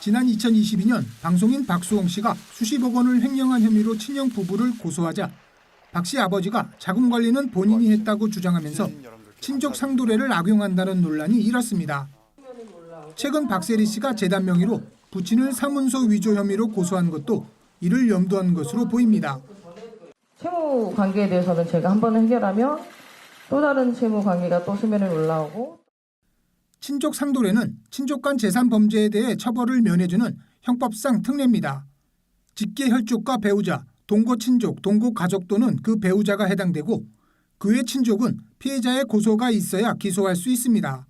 지난 2022년 방송인 박수홍 씨가 수십억 원을 횡령한 혐의로 친형 부부를 고소하자 박 씨 아버지가 자금 관리는 본인이 했다고 주장하면서 친족 상도례를 악용한다는 논란이 일었습니다. 최근 박세리 씨가 재단 명의로 부친을 사문서 위조 혐의로 고소한 것도 이를 염두한 것으로 보입니다. 채무 관계에 대해서는 제가 한 번은 해결하면 또 다른 채무 관계가 또 수면에 올라오고. 친족 상도례는 친족 간 재산 범죄에 대해 처벌을 면해주는 형법상 특례입니다. 직계 혈족과 배우자, 동거 친족, 동거 가족 또는 그 배우자가 해당되고 그의 친족은 피해자의 고소가 있어야 기소할 수 있습니다.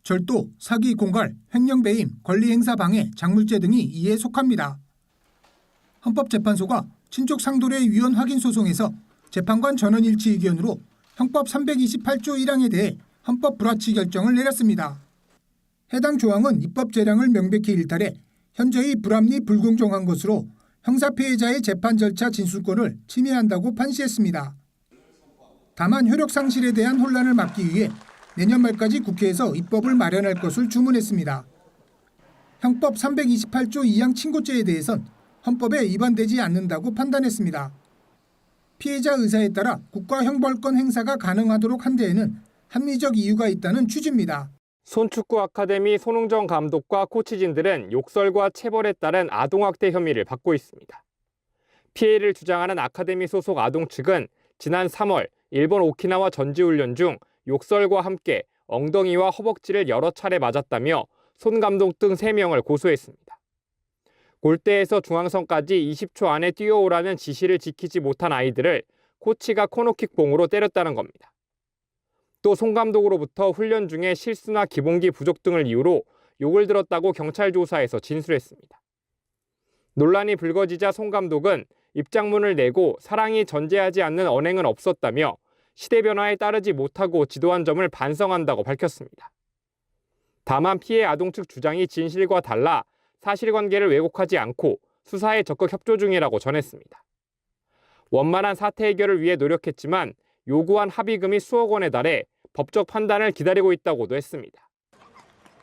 절도, 사기, 공갈, 횡령 배임, 권리행사 방해, 장물죄 등이 이에 속합니다. 헌법재판소가 친족 상도례 위헌 확인 소송에서 재판관 전원일치 의견으로 형법 328조 1항에 대해 헌법 불합치 결정을 내렸습니다. 해당 조항은 입법 재량을 명백히 일탈해 현저히 불합리 불공정한 것으로 형사 피해자의 재판 절차 진술권을 침해한다고 판시했습니다. 다만 효력 상실에 대한 혼란을 막기 위해 내년 말까지 국회에서 입법을 마련할 것을 주문했습니다. 형법 328조 2항 친고죄에 대해선 헌법에 위반되지 않는다고 판단했습니다. 피해자 의사에 따라 국가 형벌권 행사가 가능하도록 한 데에는 합리적 이유가 있다는 취지입니다. 손축구 아카데미 손흥정 감독과 코치진들은 욕설과 체벌에 따른 아동학대 혐의를 받고 있습니다. 피해를 주장하는 아카데미 소속 아동 측은 지난 3월 일본 오키나와 전지훈련 중 욕설과 함께 엉덩이와 허벅지를 여러 차례 맞았다며 손 감독 등 3명을 고소했습니다. 골대에서 중앙선까지 20초 안에 뛰어오라는 지시를 지키지 못한 아이들을 코치가 코너킥 봉으로 때렸다는 겁니다. 또 손 감독으로부터 훈련 중에 실수나 기본기 부족 등을 이유로 욕을 들었다고 경찰 조사에서 진술했습니다. 논란이 불거지자 손 감독은 입장문을 내고 사랑이 전제하지 않는 언행은 없었다며 시대 변화에 따르지 못하고 지도한 점을 반성한다고 밝혔습니다. 다만 피해 아동 측 주장이 진실과 달라 사실관계를 왜곡하지 않고 수사에 적극 협조 중이라고 전했습니다. 원만한 사태 해결을 위해 노력했지만 요구한 합의금이 수억 원에 달해 법적 판단을 기다리고 있다고도 했습니다.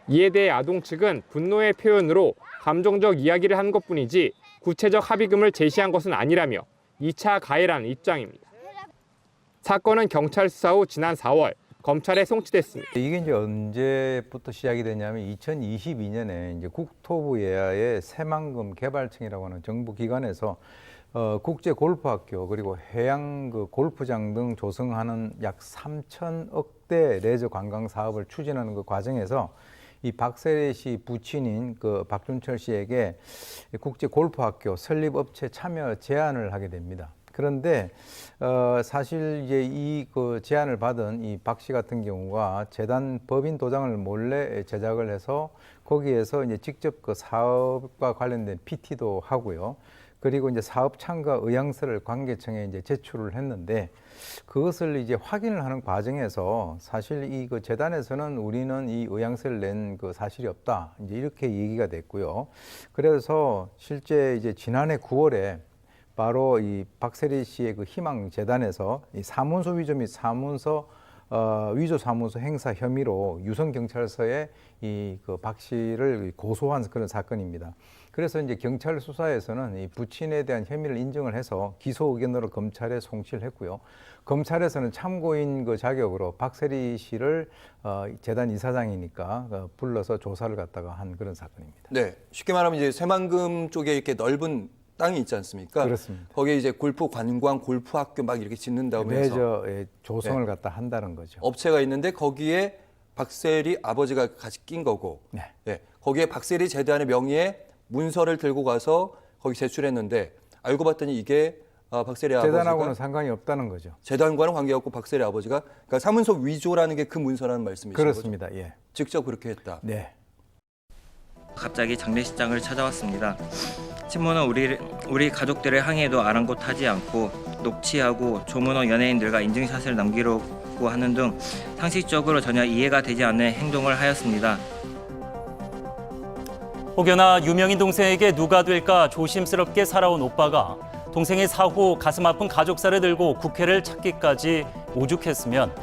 이에 대해 아동 측은 분노의 표현으로 감정적 이야기를 한 것뿐이지 구체적 합의금을 제시한 것은 아니라며 2차 가해라는 입장입니다. 사건은 경찰 수사 후 지난 4월 검찰에 송치됐습니다. 이게 이제 언제부터 시작이 됐냐면 2022년에 이제 국토부 예하의 새만금 개발청이라고 하는 정부 기관에서 국제 골프학교 그리고 해양 골프장 등 조성하는 약 3천억대 레저 관광 사업을 추진하는 그 과정에서 이 박세리 씨 부친인 그 박준철 씨에게 국제 골프학교 설립 업체 참여 제안을 하게 됩니다. 그런데 사실 이제 이 그 제안을 받은 이 박 씨 같은 경우가 재단 법인 도장을 몰래 제작을 해서 거기에서 이제 직접 그 사업과 관련된 PT도 하고요. 그리고 이제 사업 참가 의향서를 관계청에 이제 제출을 했는데 그것을 이제 확인을 하는 과정에서 사실 이 그 재단에서는 우리는 이 의향서를 낸 그 사실이 없다. 이제 이렇게 얘기가 됐고요. 그래서 실제 이제 지난해 9월에 바로 이 박세리 씨의 그 희망 재단에서 이 사문서 위조 및 위조 사무소 행사 혐의로 유성 경찰서에 이 그 박 씨를 고소한 그런 사건입니다. 그래서 이제 경찰 수사에서는 이 부친에 대한 혐의를 인정을 해서 기소 의견으로 검찰에 송치를 했고요. 검찰에서는 참고인 그 자격으로 박세리 씨를 재단 이사장이니까 불러서 조사를 갖다가 한 그런 사건입니다. 네, 쉽게 말하면 이제 새만금 쪽에 이렇게 넓은 땅이 있지 않습니까? 그렇습니다. 거기에 이제 골프 관광, 골프 학교 막 이렇게 짓는다고 해서 레저 조성을 갖다 한다는 거죠. 업체가 있는데 거기에 박세리 아버지가 같이 낀 거고, 네. 거기에 박세리 재단의 명의의 문서를 들고 가서 거기 제출했는데 알고 봤더니 이게 박세리 아버지가 재단하고는 상관이 없다는 거죠. 재단과는 관계없고 박세리 아버지가 그러니까 사문서 위조라는 게 그 문서라는 말씀이시죠? 그렇습니다. 예. 직접 그렇게 했다. 네. 갑자기 장례식장을 찾아왔습니다. 친모는 우리 가족들의 항의에도 아랑곳하지 않고 녹취하고 조문호 연예인들과 인증샷을 남기려고 하는 등 상식적으로 전혀 이해가 되지 않는 행동을 하였습니다. 혹여나 유명인 동생에게 누가 될까 조심스럽게 살아온 오빠가 동생의 사후 가슴 아픈 가족사를 들고 국회를 찾기까지 오죽했으면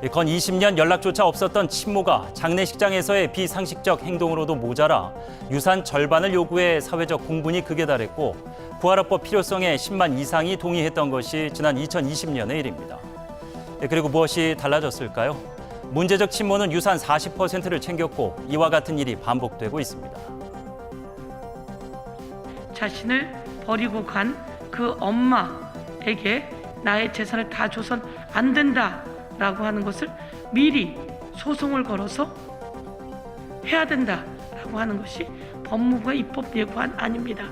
건 20년 연락조차 없었던 친모가 장례식장에서의 비상식적 행동으로도 모자라 유산 절반을 요구해 사회적 공분이 극에 달했고 부활합법 필요성에 10만 이상이 동의했던 것이 지난 2020년의 일입니다. 그리고 무엇이 달라졌을까요? 문제적 친모는 유산 40%를 챙겼고 이와 같은 일이 반복되고 있습니다. 자신을 버리고 간 그 엄마에게 나의 재산을 다 줘선 안 된다라고 하는 것을 미리 소송을 걸어서 해야 된다라고 하는 것이 법무부의 입법 예고안 아닙니다.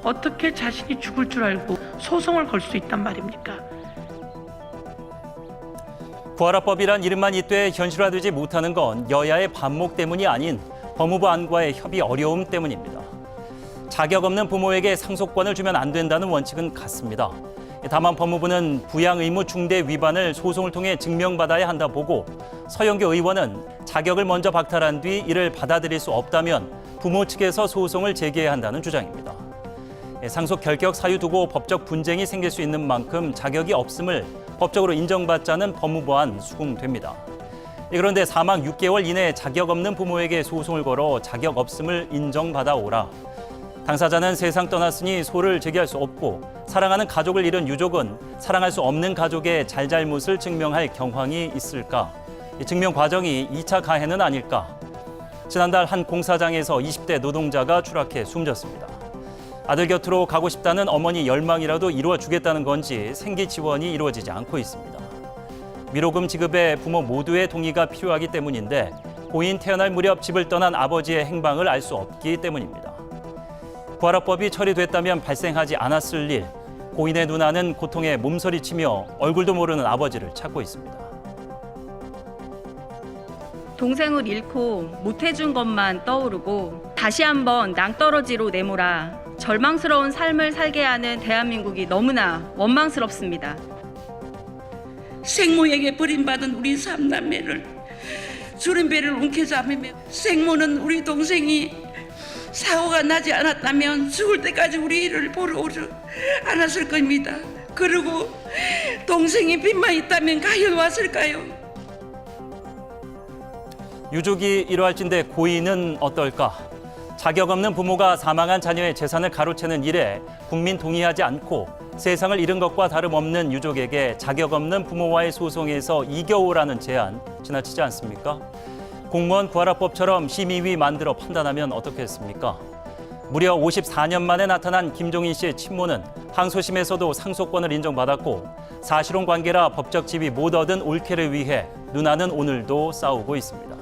어떻게 자신이 죽을 줄 알고 소송을 걸 수 있단 말입니까? 부활합법이란 이름만 있되 현실화되지 못하는 건 여야의 반목 때문이 아닌 법무부 안과의 협의 어려움 때문입니다. 자격 없는 부모에게 상속권을 주면 안 된다는 원칙은 같습니다. 다만 법무부는 부양 의무 중대 위반을 소송을 통해 증명받아야 한다 보고 서영교 의원은 자격을 먼저 박탈한 뒤 이를 받아들일 수 없다면 부모 측에서 소송을 제기해야 한다는 주장입니다. 상속 결격 사유 두고 법적 분쟁이 생길 수 있는 만큼 자격이 없음을 법적으로 인정받자는 법무부안 수긍됩니다. 그런데 사망 6개월 이내에 자격 없는 부모에게 소송을 걸어 자격 없음을 인정받아오라. 당사자는 세상 떠났으니 소를 제기할 수 없고 사랑하는 가족을 잃은 유족은 사랑할 수 없는 가족의 잘잘못을 증명할 경황이 있을까? 증명 과정이 2차 가해는 아닐까? 지난달 한 공사장에서 20대 노동자가 추락해 숨졌습니다. 아들 곁으로 가고 싶다는 어머니 열망이라도 이루어주겠다는 건지 생계 지원이 이루어지지 않고 있습니다. 위로금 지급에 부모 모두의 동의가 필요하기 때문인데 고인 태어날 무렵 집을 떠난 아버지의 행방을 알 수 없기 때문입니다. 부활합법이 처리됐다면 발생하지 않았을 일, 고인의 누나는 고통에 몸서리치며 얼굴도 모르는 아버지를 찾고 있습니다. 동생을 잃고 못해준 것만 떠오르고 다시 한번 낭떠러지로 내몰아 절망스러운 삶을 살게 하는 대한민국이 너무나 원망스럽습니다. 생모에게 버림받은 우리 삼남매를 주는 배를 움켜잡으며 생모는 우리 동생이 사고가 나지 않았다면 죽을 때까지 우리 일을 보러 오지 않았을 겁니다. 그리고 동생이 빚만 있다면 과연 왔을까요? 유족이 이러할진데 고인은 어떨까? 자격 없는 부모가 사망한 자녀의 재산을 가로채는 일에 국민 동의하지 않고 세상을 잃은 것과 다름없는 유족에게 자격 없는 부모와의 소송에서 이겨오라는 제안 지나치지 않습니까? 공무원 부활합법처럼 심의위 만들어 판단하면 어떻겠습니까? 무려 54년 만에 나타난 김종인 씨의 친모는 항소심에서도 상속권을 인정받았고 사실혼 관계라 법적 지위 못 얻은 올케를 위해 누나는 오늘도 싸우고 있습니다.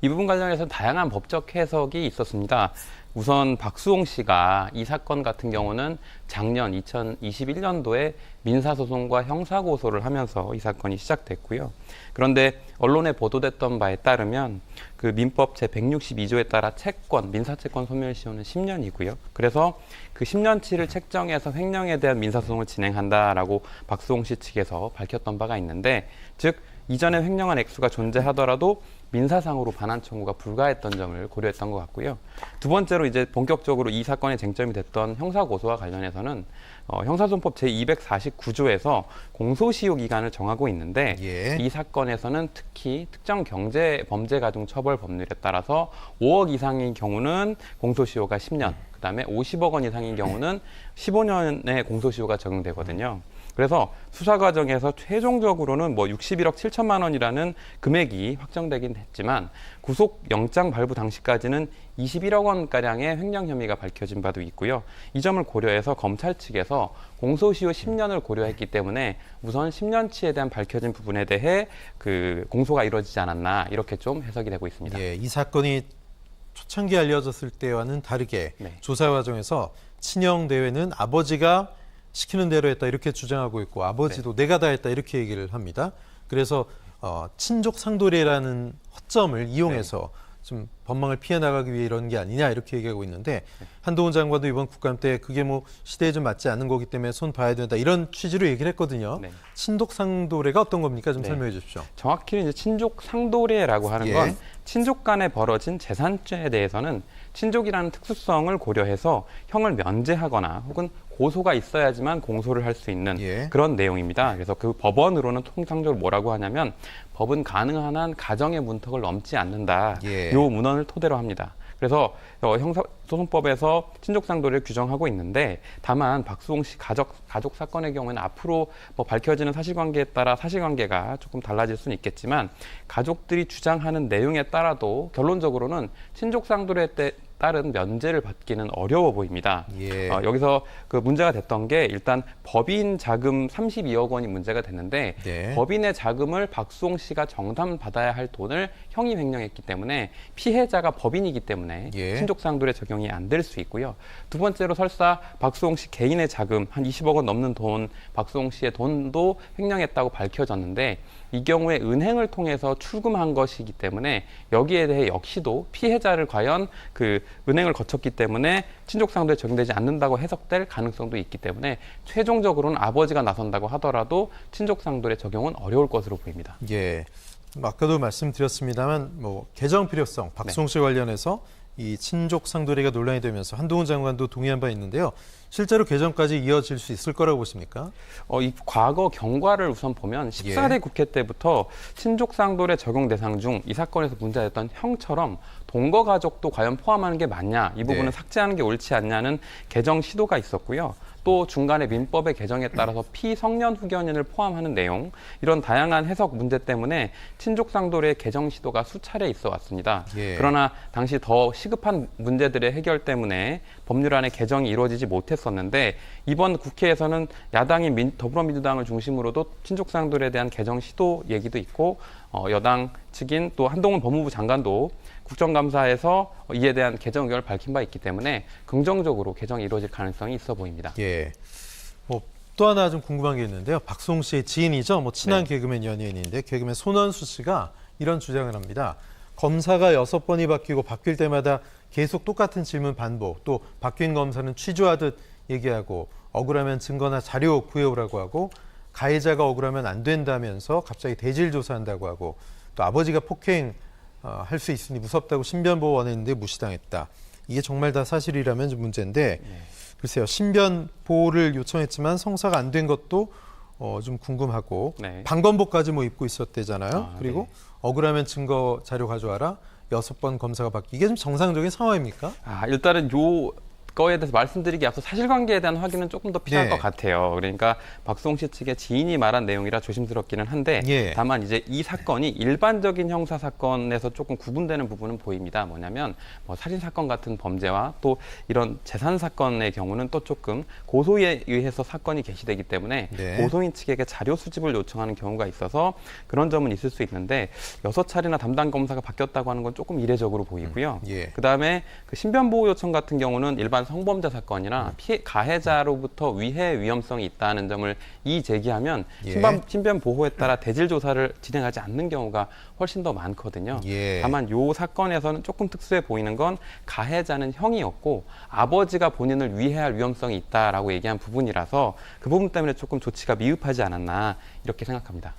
이 부분 관련해서 다양한 법적 해석이 있었습니다. 우선 박수홍 씨가 이 사건 같은 경우는 작년 2021년도에 민사소송과 형사고소를 하면서 이 사건이 시작됐고요. 그런데 언론에 보도됐던 바에 따르면 그 민법 제162조에 따라 채권, 민사채권 소멸시효는 10년이고요. 그래서 그 10년치를 책정해서 횡령에 대한 민사소송을 진행한다라고 박수홍 씨 측에서 밝혔던 바가 있는데, 즉 이전에 횡령한 액수가 존재하더라도 민사상으로 반환 청구가 불가했던 점을 고려했던 것 같고요. 두 번째로 이제 본격적으로 이 사건의 쟁점이 됐던 형사고소와 관련해서는 형사소송법 제249조에서 공소시효 기간을 정하고 있는데 이 사건에서는 특히 특정 경제 범죄 가중 처벌 법률에 따라서 5억 이상인 경우는 공소시효가 10년, 그다음에 50억 원 이상인 경우는 15년의 공소시효가 적용되거든요. 그래서 수사 과정에서 최종적으로는 61억 7천만 원이라는 금액이 확정되긴 했지만 구속 영장 발부 당시까지는 21억 원가량의 횡령 혐의가 밝혀진 바도 있고요. 이 점을 고려해서 검찰 측에서 공소시효 10년을 고려했기 때문에 우선 10년치에 대한 밝혀진 부분에 대해 그 공소가 이루어지지 않았나, 이렇게 좀 해석이 되고 있습니다. 예, 이 사건이 초창기에 알려졌을 때와는 다르게 조사 과정에서 친형 대회는 아버지가 시키는 대로 했다 이렇게 주장하고 있고 아버지도 내가 다 했다 이렇게 얘기를 합니다. 그래서 친족 상도례라는 허점을 이용해서 좀 법망을 피해 나가기 위해 이러는 게 아니냐 이렇게 얘기하고 있는데 한동훈 장관도 이번 국감 때 그게 뭐 시대에 좀 맞지 않는 거기 때문에 손 봐야 된다 이런 취지로 얘기를 했거든요. 네. 친족 상도례가 어떤 겁니까? 좀 설명해 주십시오. 정확히는 이제 친족 상도례라고 하는 건 친족 간에 벌어진 재산죄에 대해서는 친족이라는 특수성을 고려해서 형을 면제하거나 혹은 고소가 있어야지만 공소를 할 수 있는 그런 내용입니다. 그래서 그 법원으로는 통상적으로 뭐라고 하냐면 법은 가능한 한 가정의 문턱을 넘지 않는다. 요 문헌을 토대로 합니다. 그래서 형사소송법에서 친족상도를 규정하고 있는데 다만 박수홍 씨 가족 사건의 경우에는 앞으로 뭐 밝혀지는 사실관계에 따라 사실관계가 조금 달라질 수는 있겠지만 가족들이 주장하는 내용에 따라도 결론적으로는 친족상도에 따른 면제를 받기는 어려워 보입니다. 여기서 그 문제가 됐던 게 일단 법인 자금 32억 원이 문제가 됐는데 법인의 자금을 박수홍 씨가 정담받아야 할 돈을 형이 횡령했기 때문에 피해자가 법인이기 때문에 친족상도례 적용이 안 될 수 있고요. 두 번째로 설사 박수홍 씨 개인의 자금 한 20억 원 넘는 돈, 박수홍 씨의 돈도 횡령했다고 밝혀졌는데 이 경우에 은행을 통해서 출금한 것이기 때문에 여기에 대해 역시도 피해자를 과연 그 은행을 거쳤기 때문에 친족상도에 적용되지 않는다고 해석될 가능성도 있기 때문에 최종적으로는 아버지가 나선다고 하더라도 친족상도의 적용은 어려울 것으로 보입니다. 아까도 말씀드렸습니다만 뭐 개정 필요성 박수홍 씨 관련해서 이 친족 상도례가 논란이 되면서 한동훈 장관도 동의한 바 있는데요. 실제로 개정까지 이어질 수 있을 거라고 보십니까? 이 과거 경과를 우선 보면 14대 국회 때부터 친족상도례 적용 대상 중 이 사건에서 문제가 됐던 형처럼 동거 가족도 과연 포함하는 게 맞냐, 이 부분은 삭제하는 게 옳지 않냐는 개정 시도가 있었고요. 또 중간에 민법의 개정에 따라서 피성년 후견인을 포함하는 내용, 이런 다양한 해석 문제 때문에 친족상도례 개정 시도가 수차례 있어 왔습니다. 그러나 당시 더 시급한 문제들의 해결 때문에 법률안의 개정이 이루어지지 못했었는데 이번 국회에서는 야당인 더불어민주당을 중심으로도 친족상도례에 대한 개정 시도 얘기도 있고 여당 측인 또 한동훈 법무부 장관도 국정감사에서 이에 대한 개정 의견을 밝힌 바 있기 때문에 긍정적으로 개정이 이루어질 가능성이 있어 보입니다. 또 하나 좀 궁금한 게 있는데요. 박수홍 씨의 지인이죠. 뭐 친한 개그맨 연예인인데 개그맨 손원수 씨가 이런 주장을 합니다. 검사가 6번이 바뀌고 바뀔 때마다 계속 똑같은 질문 반복, 또 바뀐 검사는 취조하듯 얘기하고 억울하면 증거나 자료 구해오라고 하고 가해자가 억울하면 안 된다면서 갑자기 대질 조사한다고 하고 또 아버지가 폭행 할 수 있으니 무섭다고 신변보호 원했는데 무시당했다. 이게 정말 다 사실이라면 좀 문제인데 글쎄요. 신변보호를 요청했지만 성사가 안 된 것도 좀 궁금하고 방검복까지 뭐 입고 있었대잖아요. 그리고 억울하면 증거 자료 가져와라. 6번 검사가 바뀌. 이게 좀 정상적인 상황입니까? 일단은 거에 대해서 말씀드리기 앞서 사실관계에 대한 확인은 조금 더 필요할 것 같아요. 그러니까 박수홍 씨 측의 지인이 말한 내용이라 조심스럽기는 한데 다만 이제 이 사건이 일반적인 형사 사건에서 조금 구분되는 부분은 보입니다. 뭐냐면 살인 사건 같은 범죄와 또 이런 재산 사건의 경우는 또 조금 고소에 의해서 사건이 개시되기 때문에 고소인 측에게 자료 수집을 요청하는 경우가 있어서 그런 점은 있을 수 있는데 6차례나 담당 검사가 바뀌었다고 하는 건 조금 이례적으로 보이고요. 그다음에 그 신변보호 요청 같은 경우는 일반 성범죄 사건이나 가해자로부터 위해 위험성이 있다는 점을 제기하면 신변 보호에 따라 대질 조사를 진행하지 않는 경우가 훨씬 더 많거든요. 다만 이 사건에서는 조금 특수해 보이는 건 가해자는 형이었고 아버지가 본인을 위해할 위험성이 있다라고 얘기한 부분이라서 그 부분 때문에 조금 조치가 미흡하지 않았나 이렇게 생각합니다.